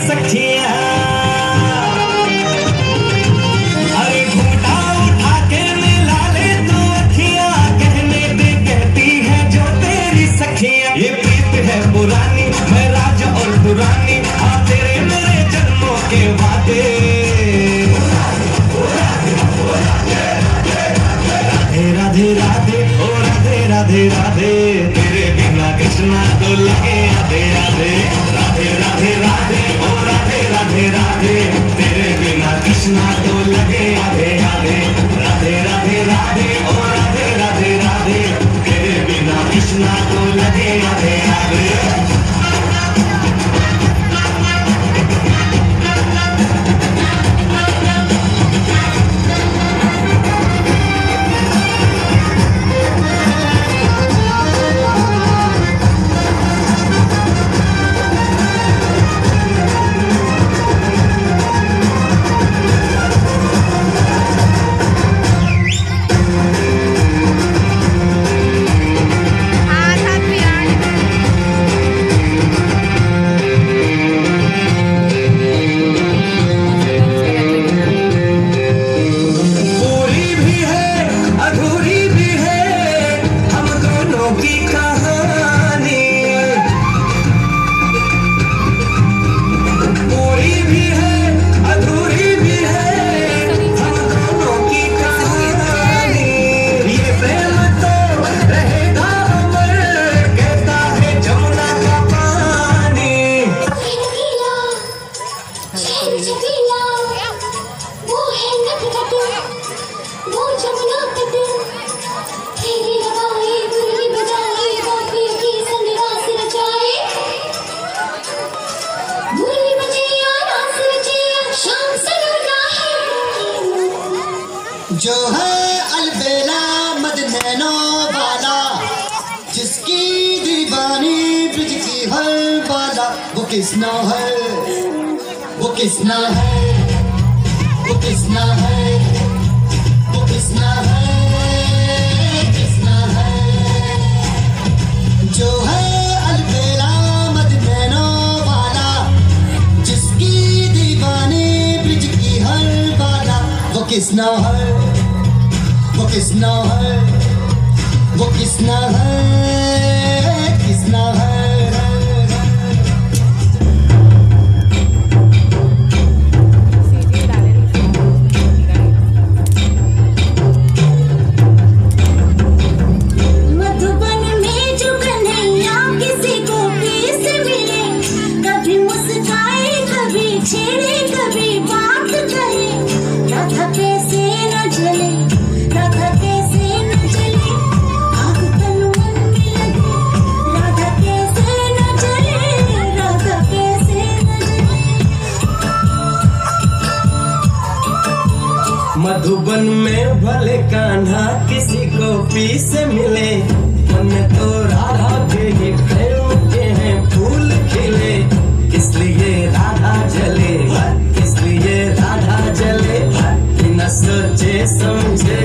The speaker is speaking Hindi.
सखिया। अरे घूंघटा उठा के मिला ले तू अखियां, कहने दे कहती है जो तेरी सखियां। ये प्रीत है पुरानी, मैं राजा और दुरानी, हाँ तेरे मेरे जन्मों के वादे। राधे राधे ओ राधे राधे राधे, तेरे बिना कृष्णा तो लगे आधे आधे। राधे राधे राधे ओ राधे राधे राधे, तेरे बिना कृष्णा तो लगे आधे आधे। राधे राधे राधे ओ राधे राधे राधे, तेरे बिना कृष्णा तो लगे आधे आधे। जो है अलबेला मद नैनो वाला, जिसकी दीवानी ब्रिज की हर बाला, वो किसना है, वो किसना है, वो किसना है, वो किसना है, किसना है। जो है अलबेला मद नैनो वाला, जिसकी दीवानी ब्रिज की हर बाला, वो किसना है, वो किसना है, वो किसना है, किसना है। मधुबन में जो कन्हैया किसी को पीस मिले, कभी मुस्काए कभी छेड़े कभी बात करे, राधा कैसे न जले, राधा कैसे न जले, आग तन मन में लगे, राधा कैसे न जले, राधा कैसे न जले। मधुबन में भले कान्हा किसी को पीस मिले, मन तो राधा के ही प्रेम के हैं फूल खिले। इसलिए राधा जले, इसलिए राधा जले, बिना सोचे समझे